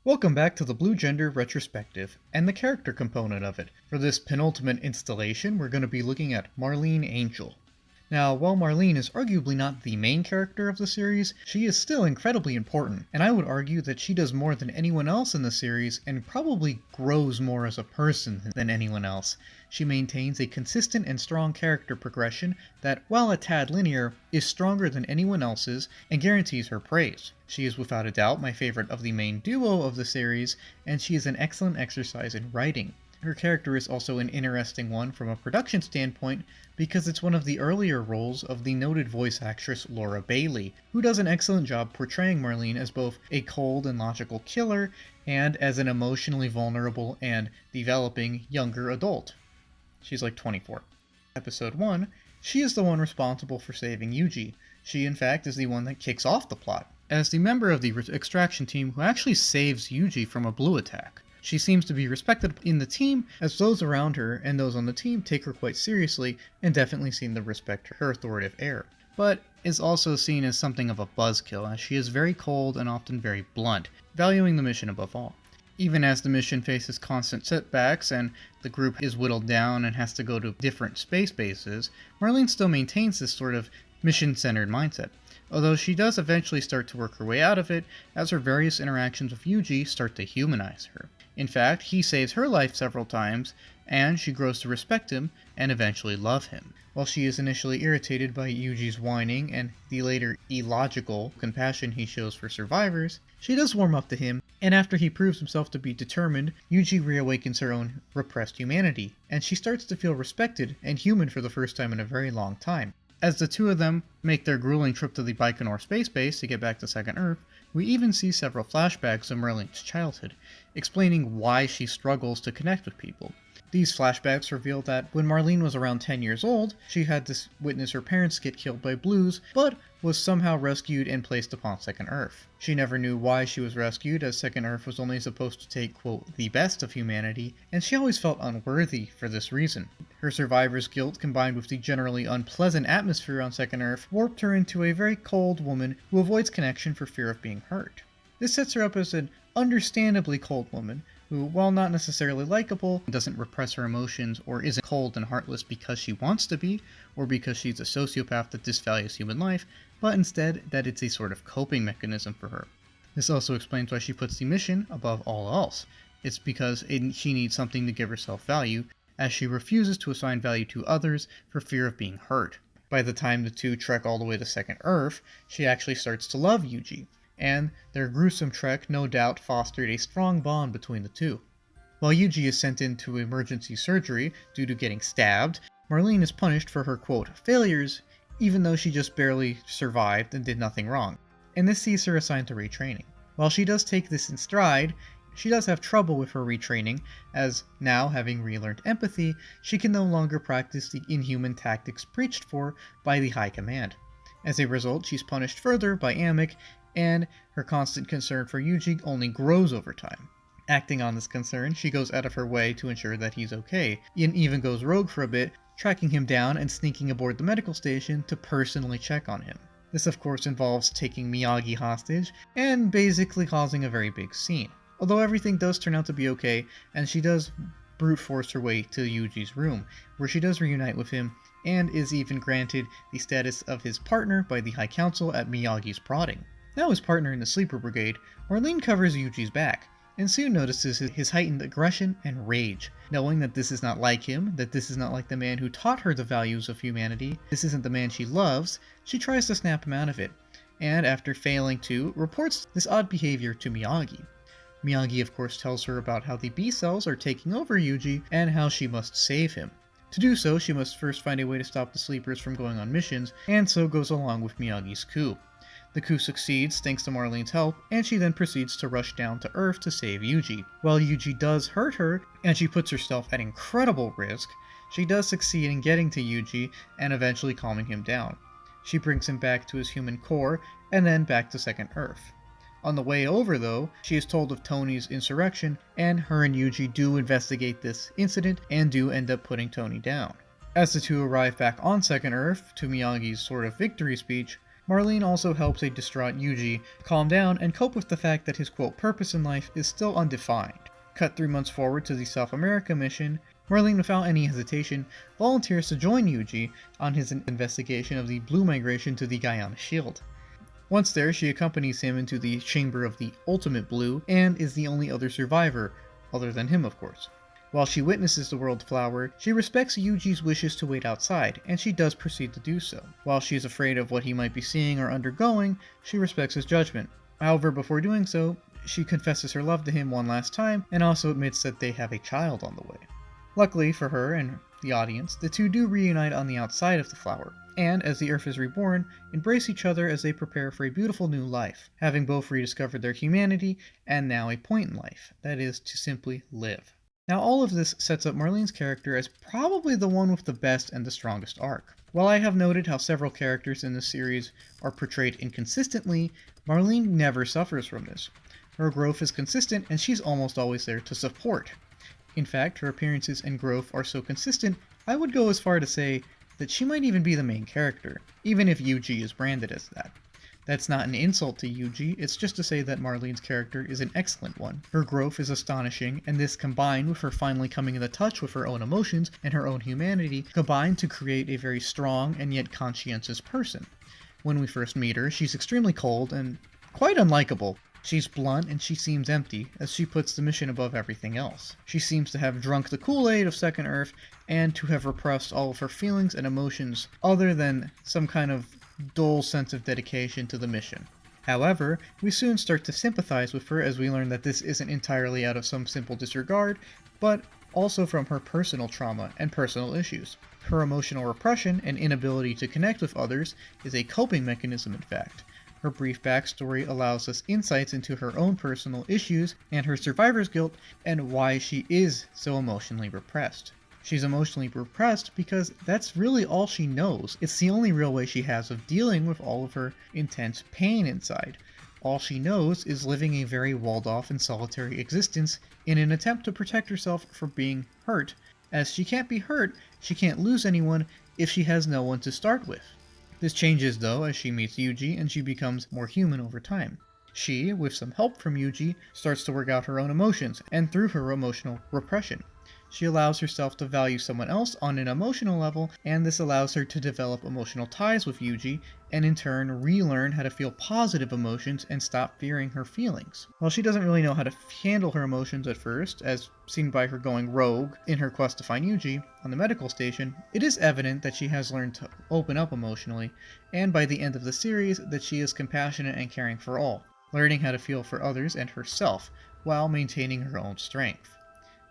Welcome back to the Blue Gender Retrospective, and the character component of it. For this penultimate installation, we're going to be looking at Marlene Angel. Now, while Marlene is arguably not the main character of the series, she is still incredibly important, and I would argue that she does more than anyone else in the series, and probably grows more as a person than anyone else. She maintains a consistent and strong character progression that, while a tad linear, is stronger than anyone else's and guarantees her praise. She is without a doubt my favorite of the main duo of the series, and she is an excellent exercise in writing. Her character is also an interesting one from a production standpoint because it's one of the earlier roles of the noted voice actress Laura Bailey, who does an excellent job portraying Marlene as both a cold and logical killer and as an emotionally vulnerable and developing younger adult. She's like 24. Episode 1, she is the one responsible for saving Yuji. She in fact is the one that kicks off the plot, as the member of the extraction team who actually saves Yuji from a blue attack. She seems to be respected in the team, as those around her and those on the team take her quite seriously and definitely seem to respect her authoritative air, but is also seen as something of a buzzkill, as she is very cold and often very blunt, valuing the mission above all. Even as the mission faces constant setbacks and the group is whittled down and has to go to different space bases, Marlene still maintains this sort of mission-centered mindset, although she does eventually start to work her way out of it as her various interactions with Yuji start to humanize her. In fact, he saves her life several times, and she grows to respect him and eventually love him. While she is initially irritated by Yuji's whining and the later illogical compassion he shows for survivors, she does warm up to him, and after he proves himself to be determined, Yuji reawakens her own repressed humanity, and she starts to feel respected and human for the first time in a very long time. As the two of them make their grueling trip to the Baikonur space base to get back to Second Earth, we even see several flashbacks of Marlene's childhood, explaining why she struggles to connect with people. These flashbacks reveal that when Marlene was around 10 years old, she had to witness her parents get killed by blues, but was somehow rescued and placed upon Second Earth. She never knew why she was rescued, as Second Earth was only supposed to take, quote, the best of humanity, and she always felt unworthy for this reason. Her survivor's guilt, combined with the generally unpleasant atmosphere on Second Earth, warped her into a very cold woman who avoids connection for fear of being hurt. This sets her up as an understandably cold woman, who, while not necessarily likable, doesn't repress her emotions or isn't cold and heartless because she wants to be, or because she's a sociopath that disvalues human life, but instead that it's a sort of coping mechanism for her. This also explains why she puts the mission above all else. It's because she needs something to give herself value, as she refuses to assign value to others for fear of being hurt. By the time the two trek all the way to Second Earth, she actually starts to love Yuji, and their gruesome trek no doubt fostered a strong bond between the two. While Yuji is sent into emergency surgery due to getting stabbed, Marlene is punished for her, quote, failures, even though she just barely survived and did nothing wrong, and this sees her assigned to retraining. While she does take this in stride, she does have trouble with her retraining, as now, having relearned empathy, she can no longer practice the inhuman tactics preached for by the High Command. As a result, she's punished further by Amic, and her constant concern for Yuji only grows over time. Acting on this concern, she goes out of her way to ensure that he's okay, and even goes rogue for a bit, tracking him down and sneaking aboard the medical station to personally check on him. This of course involves taking Miyagi hostage, and basically causing a very big scene. Although everything does turn out to be okay, and she does brute force her way to Yuji's room, where she does reunite with him, and is even granted the status of his partner by the High Council at Miyagi's prodding. Now his partner in the Sleeper Brigade, Marlene covers Yuji's back, and soon notices his heightened aggression and rage. Knowing that this is not like him, that this is not like the man who taught her the values of humanity, this isn't the man she loves, she tries to snap him out of it, and after failing to, reports this odd behavior to Miyagi. Miyagi of course tells her about how the B-cells are taking over Yuji, and how she must save him. To do so, she must first find a way to stop the Sleepers from going on missions, and so goes along with Miyagi's coup. The coup succeeds thanks to Marlene's help, and she then proceeds to rush down to Earth to save Yuji. While Yuji does hurt her, and she puts herself at incredible risk, she does succeed in getting to Yuji and eventually calming him down. She brings him back to his human core, and then back to Second Earth. On the way over, though, she is told of Tony's insurrection, and her and Yuji do investigate this incident and do end up putting Tony down. As the two arrive back on Second Earth to Miyagi's sort of victory speech, Marlene also helps a distraught Yuji calm down and cope with the fact that his quote purpose in life is still undefined. Cut 3 months forward to the South America mission, Marlene, without any hesitation, volunteers to join Yuji on his investigation of the Blue migration to the Guyana Shield. Once there, she accompanies him into the chamber of the Ultimate Blue and is the only other survivor, other than him of course. While she witnesses the World Flower, she respects Yuji's wishes to wait outside, and she does proceed to do so. While she is afraid of what he might be seeing or undergoing, she respects his judgment. However, before doing so, she confesses her love to him one last time, and also admits that they have a child on the way. Luckily for her and the audience, the two do reunite on the outside of the flower, and, as the Earth is reborn, embrace each other as they prepare for a beautiful new life, having both rediscovered their humanity and now a point in life, that is, to simply live. Now all of this sets up Marlene's character as probably the one with the best and the strongest arc. While I have noted how several characters in this series are portrayed inconsistently, Marlene never suffers from this. Her growth is consistent and she's almost always there to support. In fact, her appearances and growth are so consistent, I would go as far to say that she might even be the main character, even if Yuji is branded as that. That's not an insult to Yuji, it's just to say that Marlene's character is an excellent one. Her growth is astonishing, and this combined with her finally coming into touch with her own emotions and her own humanity, combined to create a very strong and yet conscientious person. When we first meet her, she's extremely cold and quite unlikable. She's blunt and she seems empty, as she puts the mission above everything else. She seems to have drunk the Kool-Aid of Second Earth, and to have repressed all of her feelings and emotions other than some kind of dull sense of dedication to the mission. However, we soon start to sympathize with her as we learn that this isn't entirely out of some simple disregard, but also from her personal trauma and personal issues. Her emotional repression and inability to connect with others is a coping mechanism, in fact. Her brief backstory allows us insights into her own personal issues and her survivor's guilt and why she is so emotionally repressed. She's emotionally repressed because that's really all she knows. It's the only real way she has of dealing with all of her intense pain inside. All she knows is living a very walled-off and solitary existence in an attempt to protect herself from being hurt. As she can't be hurt, she can't lose anyone if she has no one to start with. This changes though as she meets Yuji and she becomes more human over time. She, with some help from Yuji, starts to work out her own emotions and through her emotional repression. She allows herself to value someone else on an emotional level, and this allows her to develop emotional ties with Yuji, and in turn relearn how to feel positive emotions and stop fearing her feelings. While she doesn't really know how to handle her emotions at first, as seen by her going rogue in her quest to find Yuji on the medical station, it is evident that she has learned to open up emotionally, and by the end of the series that she is compassionate and caring for all, learning how to feel for others and herself, while maintaining her own strength.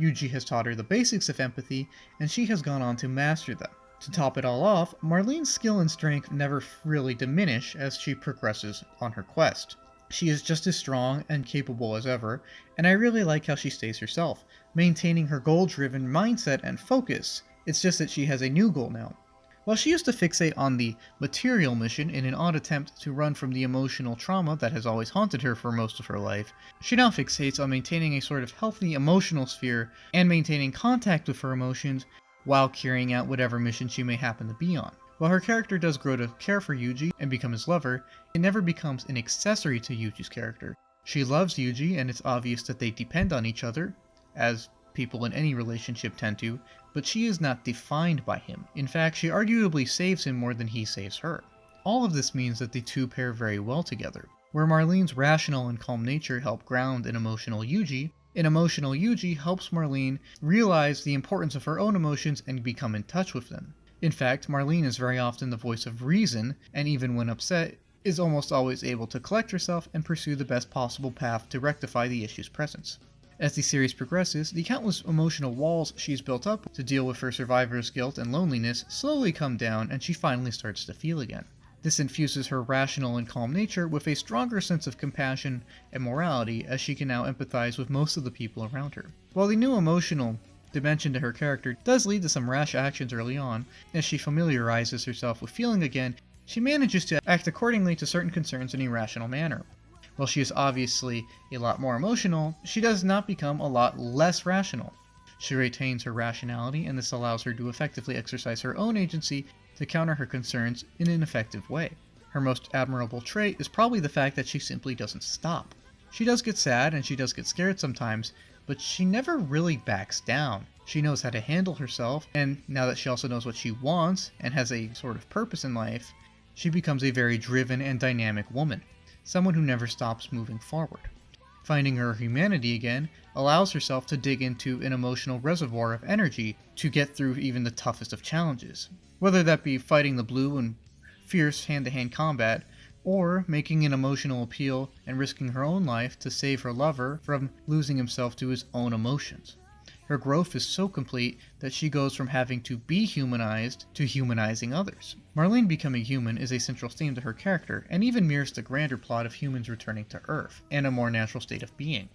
Yuji has taught her the basics of empathy, and she has gone on to master them. To top it all off, Marlene's skill and strength never really diminish as she progresses on her quest. She is just as strong and capable as ever, and I really like how she stays herself, maintaining her goal-driven mindset and focus. It's just that she has a new goal now. While she used to fixate on the material mission in an odd attempt to run from the emotional trauma that has always haunted her for most of her life, she now fixates on maintaining a sort of healthy emotional sphere and maintaining contact with her emotions while carrying out whatever mission she may happen to be on. While her character does grow to care for Yuji and become his lover, it never becomes an accessory to Yuji's character. She loves Yuji, and it's obvious that they depend on each other, as people in any relationship tend to, but she is not defined by him. In fact, she arguably saves him more than he saves her. All of this means that the two pair very well together. Where Marlene's rational and calm nature help ground an emotional Yuji helps Marlene realize the importance of her own emotions and become in touch with them. In fact, Marlene is very often the voice of reason, and even when upset, is almost always able to collect herself and pursue the best possible path to rectify the issue's presence. As the series progresses, the countless emotional walls she's built up to deal with her survivor's guilt and loneliness slowly come down, and she finally starts to feel again. This infuses her rational and calm nature with a stronger sense of compassion and morality, as she can now empathize with most of the people around her. While the new emotional dimension to her character does lead to some rash actions early on, as she familiarizes herself with feeling again, she manages to act accordingly to certain concerns in a rational manner. While she is obviously a lot more emotional, she does not become a lot less rational. She retains her rationality, and this allows her to effectively exercise her own agency to counter her concerns in an effective way. Her most admirable trait is probably the fact that she simply doesn't stop. She does get sad and she does get scared sometimes, but she never really backs down. She knows how to handle herself, and now that she also knows what she wants and has a sort of purpose in life, she becomes a very driven and dynamic woman, someone who never stops moving forward. Finding her humanity again allows herself to dig into an emotional reservoir of energy to get through even the toughest of challenges, whether that be fighting the blue in fierce hand-to-hand combat, or making an emotional appeal and risking her own life to save her lover from losing himself to his own emotions. Her growth is so complete that she goes from having to be humanized to humanizing others. Marlene becoming human is a central theme to her character, and even mirrors the grander plot of humans returning to Earth, and a more natural state of being.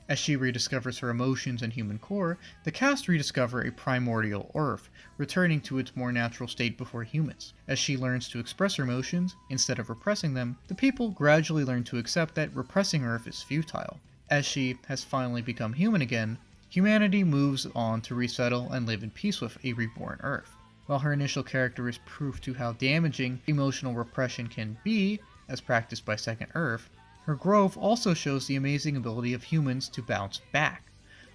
As she rediscovers her emotions and human core, the cast rediscover a primordial Earth, returning to its more natural state before humans. As she learns to express her emotions, instead of repressing them, the people gradually learn to accept that repressing Earth is futile. As she has finally become human again, humanity moves on to resettle and live in peace with a reborn Earth. While her initial character is proof to how damaging emotional repression can be, as practiced by Second Earth, her growth also shows the amazing ability of humans to bounce back.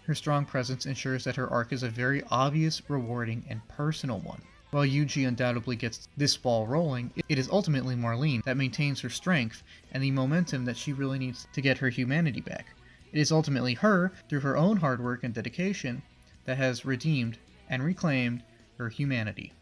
Her strong presence ensures that her arc is a very obvious, rewarding, and personal one. While Yuji undoubtedly gets this ball rolling, it is ultimately Marlene that maintains her strength and the momentum that she really needs to get her humanity back. It is ultimately her, through her own hard work and dedication, that has redeemed and reclaimed her humanity.